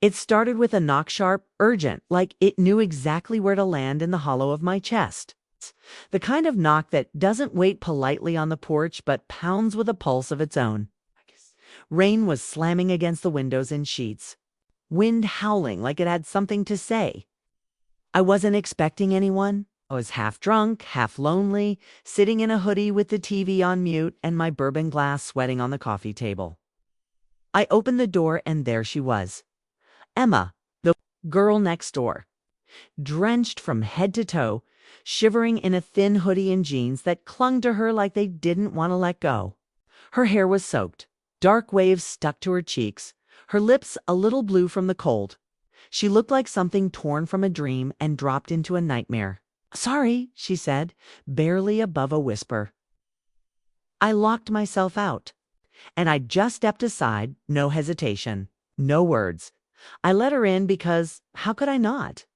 It started with a knock sharp, urgent, like it knew exactly where to land in the hollow of my chest. The kind of knock that doesn't wait politely on the porch but pounds with a pulse of its own. Rain was slamming against the windows in sheets. Wind howling like it had something to say. I wasn't expecting anyone. I was half drunk, half lonely, sitting in a hoodie with the TV on mute and my bourbon glass sweating on the coffee table. I opened the door and there she was. Emma, the girl next door. Drenched from head to toe, shivering in a thin hoodie and jeans that clung to her like they didn't want to let go. Her hair was soaked. Dark waves stuck to her cheeks, her lips a little blue from the cold. She looked like something torn from a dream and dropped into a nightmare. "Sorry," she said, barely above a whisper. I locked myself out, and I just stepped aside, no hesitation, no words. I let her in because how could I not?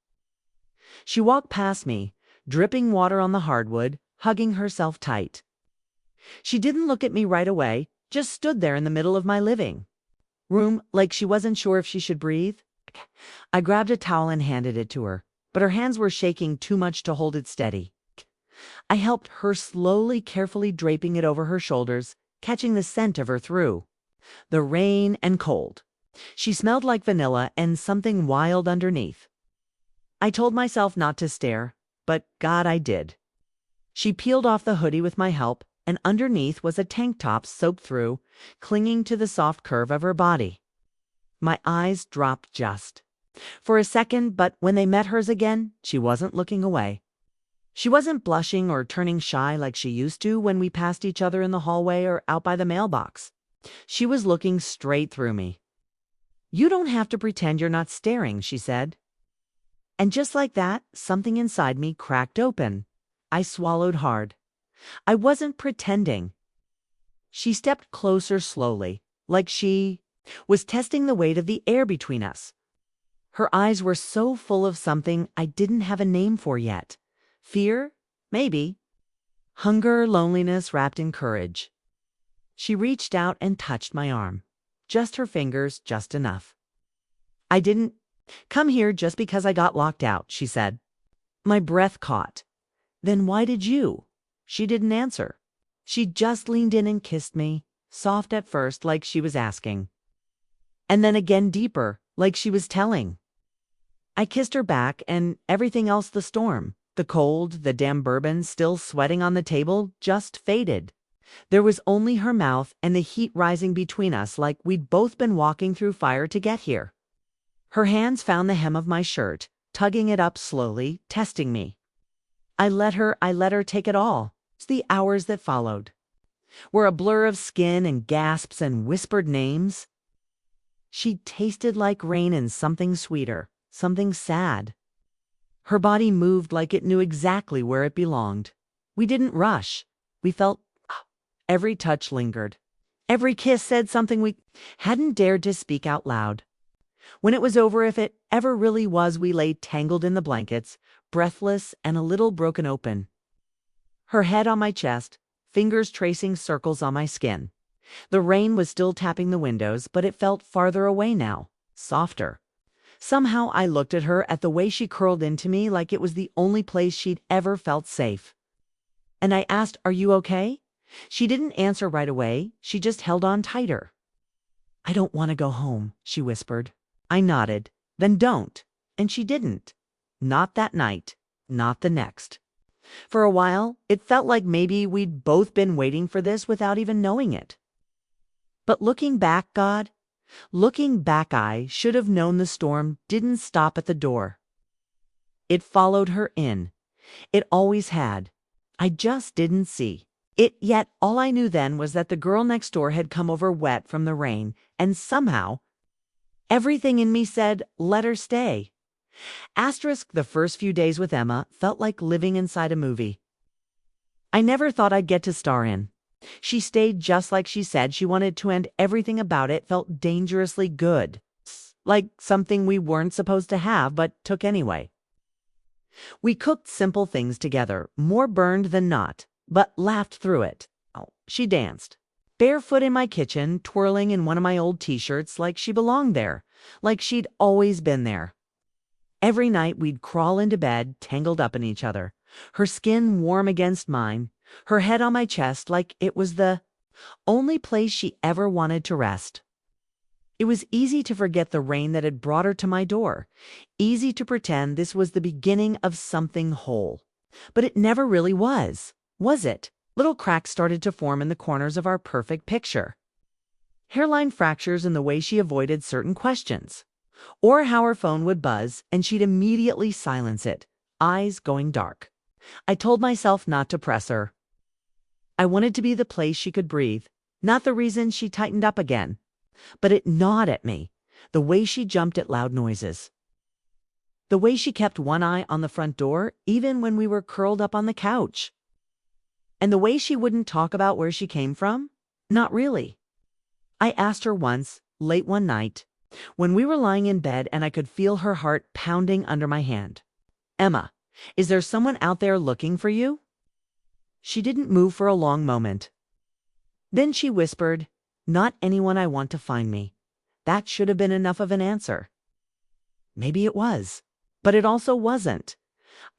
She walked past me, dripping water on the hardwood, hugging herself tight. She didn't look at me right away, just stood there in the middle of my living room like she wasn't sure if she should breathe. I grabbed a towel and handed it to her, but her hands were shaking too much to hold it steady. I helped her slowly, carefully draping it over her shoulders, catching the scent of her through. The rain and cold. She smelled like vanilla and something wild underneath. I told myself not to stare, but God, I did. She peeled off the hoodie with my help, and underneath was a tank top soaked through, clinging to the soft curve of her body. My eyes dropped just for a second, but when they met hers again, she wasn't looking away. She wasn't blushing or turning shy like she used to when we passed each other in the hallway or out by the mailbox. She was looking straight through me. "You don't have to pretend you're not staring," she said. And just like that, something inside me cracked open. I swallowed hard. I wasn't pretending. She stepped closer slowly, like she was testing the weight of the air between us. Her eyes were so full of something I didn't have a name for yet. Fear? Maybe. Hunger, loneliness wrapped in courage. She reached out and touched my arm. Just her fingers, just enough. "I didn't come here just because I got locked out," she said. My breath caught. "Then why did you?" She didn't answer. She just leaned in and kissed me, soft at first, like she was asking. And then again deeper, like she was telling. I kissed her back, and everything else, the storm, the cold, the damn bourbon still sweating on the table, just faded. There was only her mouth and the heat rising between us like we'd both been walking through fire to get here. Her hands found the hem of my shirt, tugging it up slowly, testing me. I let her take it all. The hours that followed were a blur of skin and gasps and whispered names. She tasted like rain and something sweeter, something sad. Her body moved like it knew exactly where it belonged. We didn't rush. We felt every touch lingered. Every kiss said something we hadn't dared to speak out loud. When it was over, if it ever really was, we lay tangled in the blankets, breathless and a little broken open. Her head on my chest, fingers tracing circles on my skin. The rain was still tapping the windows, but it felt farther away now, softer. Somehow I looked at her, at the way she curled into me like it was the only place she'd ever felt safe. And I asked, "Are you okay?" She didn't answer right away. She just held on tighter. "I don't want to go home," she whispered. I nodded. "Then don't." And she didn't. Not that night. Not the next. For a while, it felt like maybe we'd both been waiting for this without even knowing it. But looking back, I should have known the storm didn't stop at the door. It followed her in. It always had. I just didn't see it yet. All I knew then was that the girl next door had come over wet from the rain, and somehow everything in me said, let her stay. The first few days with Emma felt like living inside a movie I never thought I'd get to star in. She stayed just like she said she wanted to, and everything about it felt dangerously good. Like something we weren't supposed to have, but took anyway. We cooked simple things together, more burned than not, but laughed through it. She danced, barefoot in my kitchen, twirling in one of my old t-shirts like she belonged there, like she'd always been there. Every night we'd crawl into bed, tangled up in each other, her skin warm against mine, her head on my chest like it was the only place she ever wanted to rest. It was easy to forget the rain that had brought her to my door, easy to pretend this was the beginning of something whole. But it never really was it? Little cracks started to form in the corners of our perfect picture. Hairline fractures in the way she avoided certain questions, or how her phone would buzz and she'd immediately silence it, eyes going dark. I told myself not to press her. I wanted to be the place she could breathe, not the reason she tightened up again. But it gnawed at me, the way she jumped at loud noises. The way she kept one eye on the front door even when we were curled up on the couch. And the way she wouldn't talk about where she came from? Not really. I asked her once, late one night, when we were lying in bed and I could feel her heart pounding under my hand. "Emma, is there someone out there looking for you?" She didn't move for a long moment. Then she whispered, "Not anyone I want to find me." That should have been enough of an answer. Maybe it was, but it also wasn't.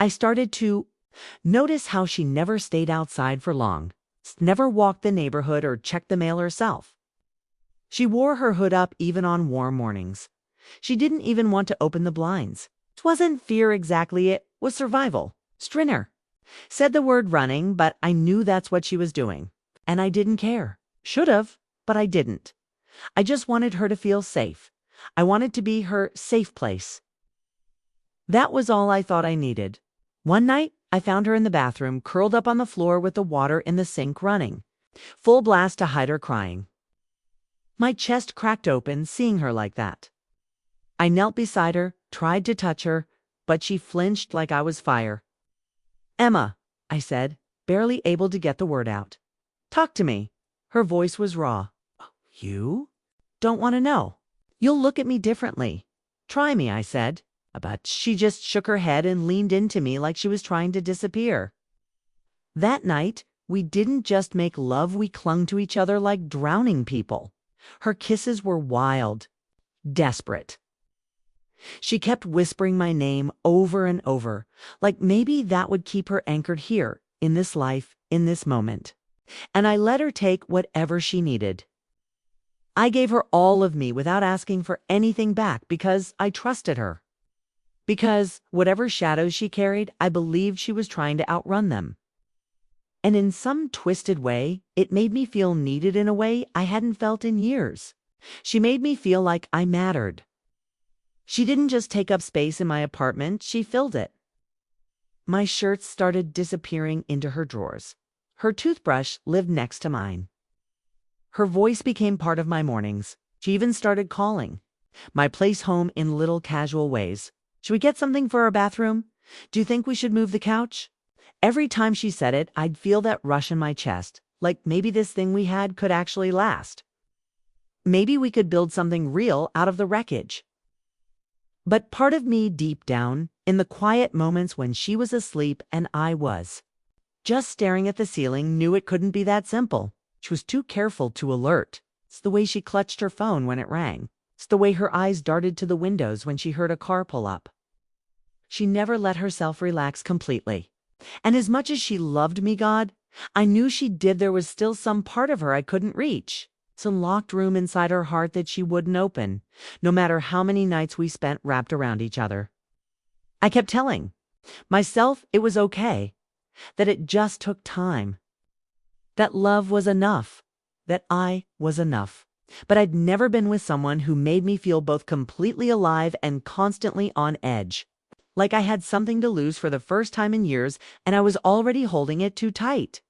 I started to notice how she never stayed outside for long, never walked the neighborhood or checked the mail herself. She wore her hood up even on warm mornings. She didn't even want to open the blinds. It wasn't fear exactly, it was survival. Stringer said the word running, but I knew that's what she was doing. And I didn't care. Should have, but I didn't. I just wanted her to feel safe. I wanted to be her safe place. That was all I thought I needed. One night, I found her in the bathroom, curled up on the floor with the water in the sink running, full blast to hide her crying. My chest cracked open seeing her like that. I knelt beside her, tried to touch her, but she flinched like I was fire. "Emma," I said, barely able to get the word out. "Talk to me." Her voice was raw. "You don't want to know. You'll look at me differently. Try me," I said. But she just shook her head and leaned into me like she was trying to disappear. That night, we didn't just make love, we clung to each other like drowning people. Her kisses were wild, desperate. She kept whispering my name over and over, like maybe that would keep her anchored here, in this life, in this moment. And I let her take whatever she needed. I gave her all of me without asking for anything back because I trusted her. Because whatever shadows she carried, I believed she was trying to outrun them. And in some twisted way, it made me feel needed in a way I hadn't felt in years. She made me feel like I mattered. She didn't just take up space in my apartment, she filled it. My shirts started disappearing into her drawers. Her toothbrush lived next to mine. Her voice became part of my mornings. She even started calling my place home in little casual ways. "Should we get something for our bathroom? Do you think we should move the couch?" Every time she said it, I'd feel that rush in my chest, like maybe this thing we had could actually last. Maybe we could build something real out of the wreckage. But part of me deep down, in the quiet moments when she was asleep and I was just staring at the ceiling, knew it couldn't be that simple. She was too careful to alert. It's the way she clutched her phone when it rang. It's the way her eyes darted to the windows when she heard a car pull up. She never let herself relax completely. And as much as she loved me, God, I knew she did, there was still some part of her I couldn't reach. Some locked room inside her heart that she wouldn't open, no matter how many nights we spent wrapped around each other. I kept telling myself it was okay, that it just took time, that love was enough, that I was enough. But I'd never been with someone who made me feel both completely alive and constantly on edge. Like I had something to lose for the first time in years, and I was already holding it too tight.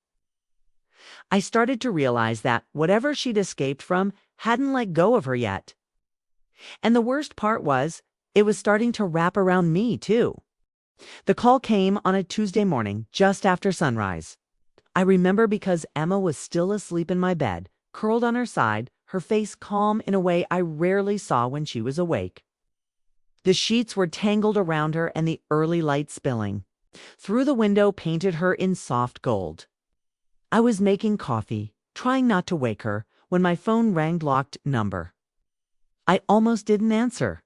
I started to realize that whatever she'd escaped from hadn't let go of her yet. And the worst part was, it was starting to wrap around me, too. The call came on a Tuesday morning, just after sunrise. I remember because Emma was still asleep in my bed, curled on her side, her face calm in a way I rarely saw when she was awake. The sheets were tangled around her and the early light spilling through the window painted her in soft gold. I was making coffee, trying not to wake her, when my phone rang. Locked number. I almost didn't answer.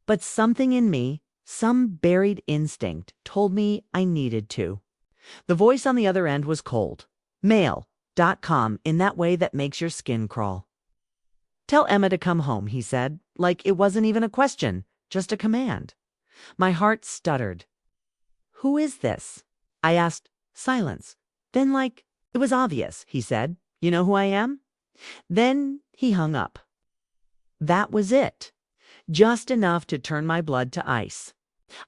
But something in me, some buried instinct, told me I needed to. The voice on the other end was cold. Male.com in that way that makes your skin crawl. Tell Emma to come home, he said, like it wasn't even a question, just a command. My heart stuttered. Who is this? I asked. Silence. Then, like, it was obvious, he said. You know who I am? Then he hung up. That was it. Just enough to turn my blood to ice.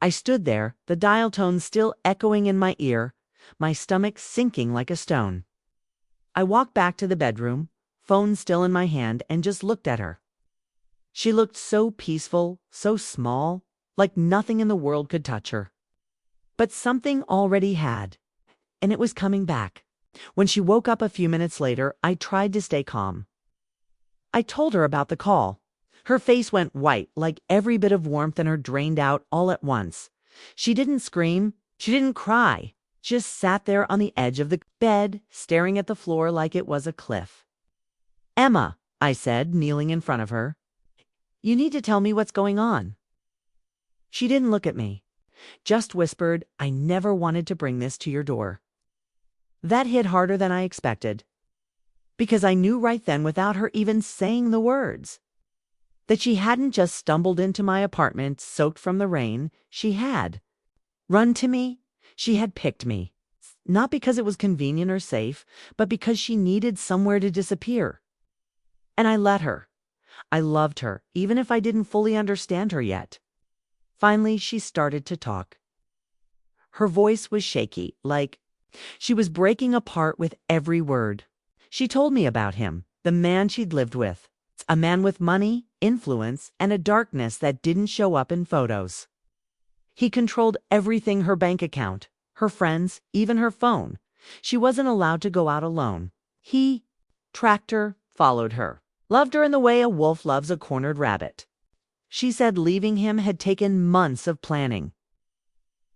I stood there, the dial tone still echoing in my ear, my stomach sinking like a stone. I walked back to the bedroom, phone still in my hand, and just looked at her. She looked so peaceful, so small, like nothing in the world could touch her. But something already had, and it was coming back. When she woke up a few minutes later, I tried to stay calm. I told her about the call. Her face went white, like every bit of warmth in her drained out all at once. She didn't scream. She didn't cry. Just sat there on the edge of the bed, staring at the floor like it was a cliff. Emma, I said, kneeling in front of her, you need to tell me what's going on. She didn't look at me, just whispered, I never wanted to bring this to your door. That hit harder than I expected, because I knew right then, without her even saying the words, that she hadn't just stumbled into my apartment soaked from the rain. She had run to me. She had picked me, not because it was convenient or safe, but because she needed somewhere to disappear. And I let her. I loved her, even if I didn't fully understand her yet. Finally, she started to talk. Her voice was shaky, like she was breaking apart with every word. She told me about him, the man she'd lived with, a man with money, influence, and a darkness that didn't show up in photos. He controlled everything: her bank account, her friends, even her phone. She wasn't allowed to go out alone. He tracked her, followed her, loved her in the way a wolf loves a cornered rabbit. She said leaving him had taken months of planning.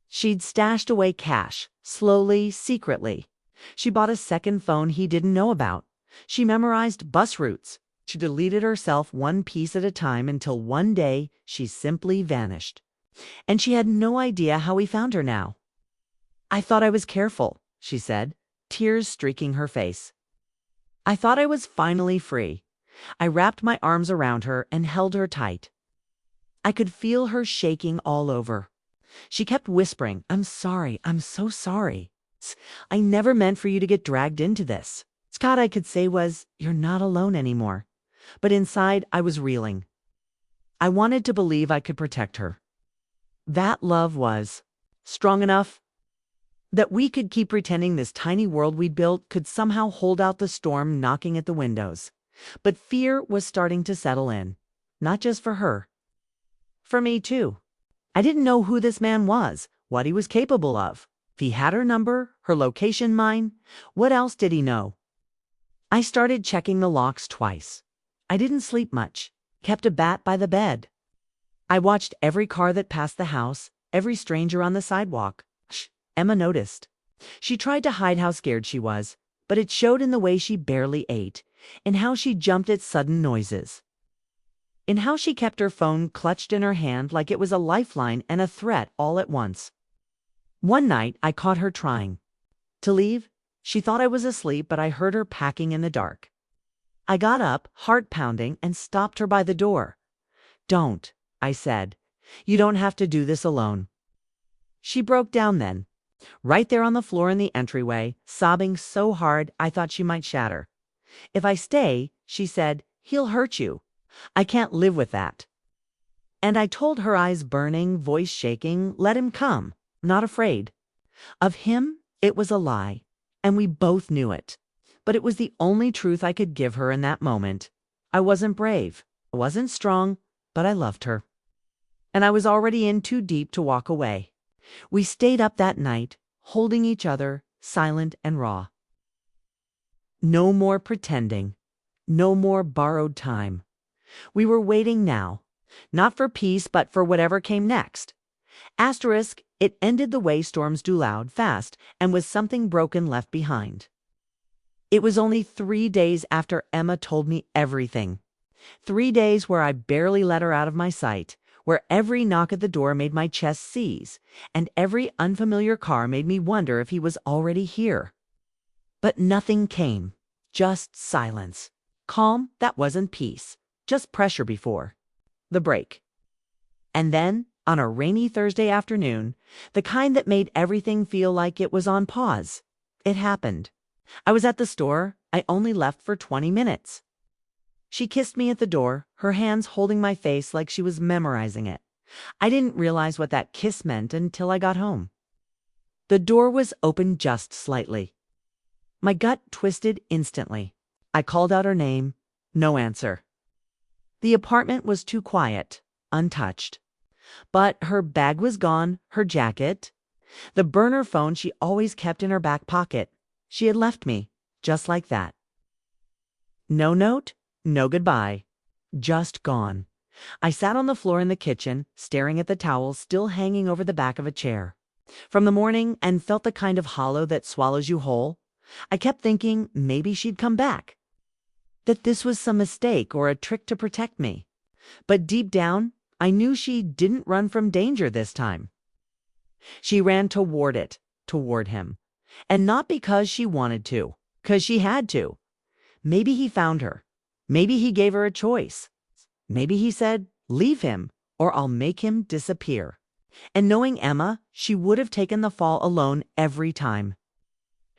She'd stashed away cash, slowly, secretly. She bought a second phone he didn't know about. She memorized bus routes. She deleted herself one piece at a time until one day she simply vanished. And she had no idea how he found her now. I thought I was careful, she said, tears streaking her face. I thought I was finally free. I wrapped my arms around her and held her tight. I could feel her shaking all over. She kept whispering, I'm sorry, I'm so sorry. I never meant for you to get dragged into this. Scott, I could say was, you're not alone anymore. But inside, I was reeling. I wanted to believe I could protect her. That love was strong enough that we could keep pretending this tiny world we'd built could somehow hold out the storm knocking at the windows. But fear was starting to settle in, not just for her. For me, too. I didn't know who this man was, what he was capable of. If he had her number, her location, mine, what else did he know? I started checking the locks twice. I didn't sleep much, kept a bat by the bed. I watched every car that passed the house, every stranger on the sidewalk. Shh, Emma noticed. She tried to hide how scared she was, but it showed in the way she barely ate, in how she jumped at sudden noises, in how she kept her phone clutched in her hand like it was a lifeline and a threat all at once. One night, I caught her trying to leave. She thought I was asleep, but I heard her packing in the dark. I got up, heart pounding, and stopped her by the door. Don't, I said. You don't have to do this alone. She broke down then, right there on the floor in the entryway, sobbing so hard I thought she might shatter. If I stay, she said, he'll hurt you. I can't live with that. And I told her, eyes burning, voice shaking, let him come. I'm not afraid. Of him, it was a lie, and we both knew it. But it was the only truth I could give her in that moment. I wasn't brave, I wasn't strong, but I loved her. And I was already in too deep to walk away. We stayed up that night, holding each other, silent and raw. No more pretending. No more borrowed time. We were waiting now, not for peace, but for whatever came next. Asterisk, it ended the way storms do, loud, fast, and with something broken left behind. It was only 3 days after Emma told me everything. 3 days where I barely let her out of my sight, where every knock at the door made my chest seize, and every unfamiliar car made me wonder if he was already here. But nothing came, just silence. Calm that wasn't peace, just pressure before the break. And then, on a rainy Thursday afternoon, the kind that made everything feel like it was on pause, it happened. I was at the store. I only left for 20 minutes. She kissed me at the door, her hands holding my face like she was memorizing it. I didn't realize what that kiss meant until I got home. The door was open just slightly. My gut twisted instantly. I called out her name. No answer. The apartment was too quiet, untouched. But her bag was gone, her jacket. The burner phone she always kept in her back pocket. She had left me, just like that. No note, no goodbye. Just gone. I sat on the floor in the kitchen, staring at the towel still hanging over the back of a chair. From the morning, and felt the kind of hollow that swallows you whole. I kept thinking maybe she'd come back. That this was some mistake or a trick to protect me. But deep down, I knew she didn't run from danger this time. She ran toward it, toward him. And not because she wanted to, 'cause she had to. Maybe he found her. Maybe he gave her a choice. Maybe he said, leave him, or I'll make him disappear. And knowing Emma, she would have taken the fall alone every time.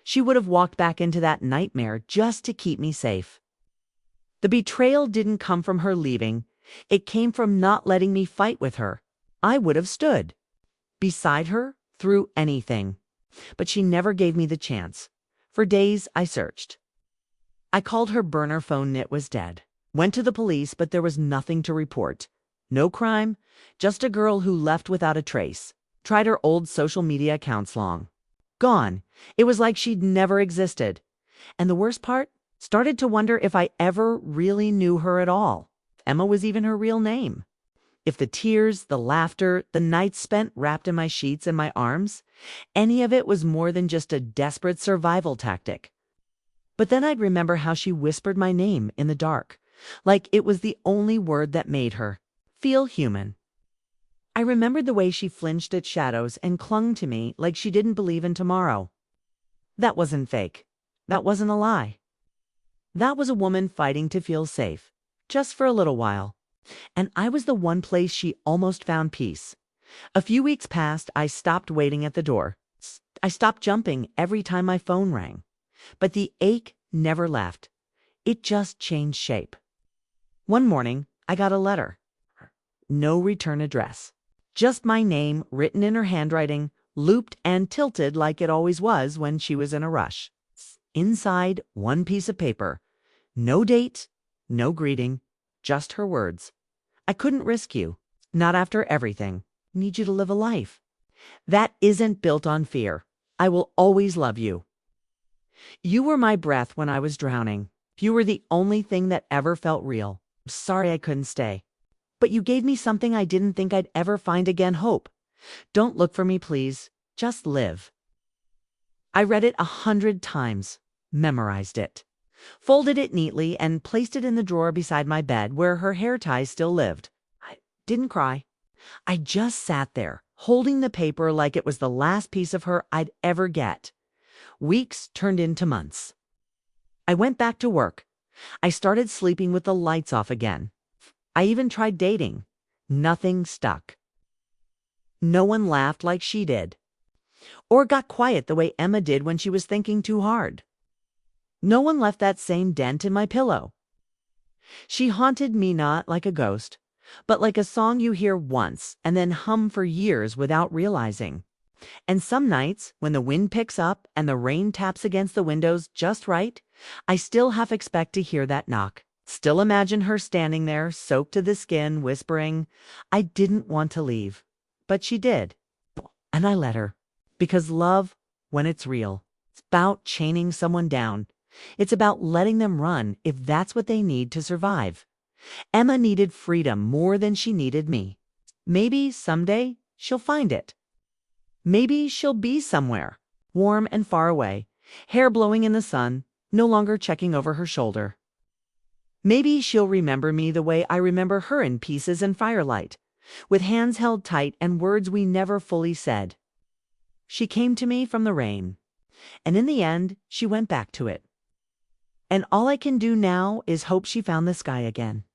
She would have walked back into that nightmare just to keep me safe. The betrayal didn't come from her leaving. It came from not letting me fight with her. I would have stood beside her through anything. But she never gave me the chance. For days I searched. I called her burner phone. It was dead. Went to the police, but there was nothing to report. No crime, just a girl who left without a trace. Tried her old social media accounts long. Gone. It was like she'd never existed. And the worst part? Started to wonder if I ever really knew her at all. Emma was even her real name. If the tears, the laughter, the nights spent wrapped in my sheets and my arms, any of it was more than just a desperate survival tactic. But then I'd remember how she whispered my name in the dark, like it was the only word that made her feel human. I remembered the way she flinched at shadows and clung to me like she didn't believe in tomorrow. That wasn't fake. That wasn't a lie. That was a woman fighting to feel safe, just for a little while. And I was the one place she almost found peace. A few weeks passed. I stopped waiting at the door. I stopped jumping every time my phone rang. But the ache never left. It just changed shape. One morning, I got a letter. No return address. Just my name written in her handwriting, looped and tilted like it always was when she was in a rush. Inside, one piece of paper. No date, no greeting, just her words. I couldn't risk you. Not after everything. Need you to live a life that isn't built on fear. I will always love you. You were my breath when I was drowning. You were the only thing that ever felt real. Sorry I couldn't stay. But you gave me something I didn't think I'd ever find again, hope. Don't look for me, please. Just live. I read it 100 times, memorized it, folded it neatly, and placed it in the drawer beside my bed where her hair ties still lived. I didn't cry. I just sat there, holding the paper like it was the last piece of her I'd ever get. Weeks turned into months. I went back to work. I started sleeping with the lights off again. I even tried dating. Nothing stuck. No one laughed like she did, or got quiet the way Emma did when she was thinking too hard. No one left that same dent in my pillow. She haunted me not like a ghost, but like a song you hear once and then hum for years without realizing. And some nights, when the wind picks up and the rain taps against the windows just right, I still half expect to hear that knock. Still imagine her standing there, soaked to the skin, whispering, I didn't want to leave. But she did. And I let her. Because love, when it's real, it's about chaining someone down. It's about letting them run if that's what they need to survive. Emma needed freedom more than she needed me. Maybe someday she'll find it. Maybe she'll be somewhere, warm and far away, hair blowing in the sun, no longer checking over her shoulder. Maybe she'll remember me the way I remember her in Pieces and Firelight, with hands held tight and words we never fully said. She came to me from the rain, and in the end, she went back to it. And all I can do now is hope she found the sky again.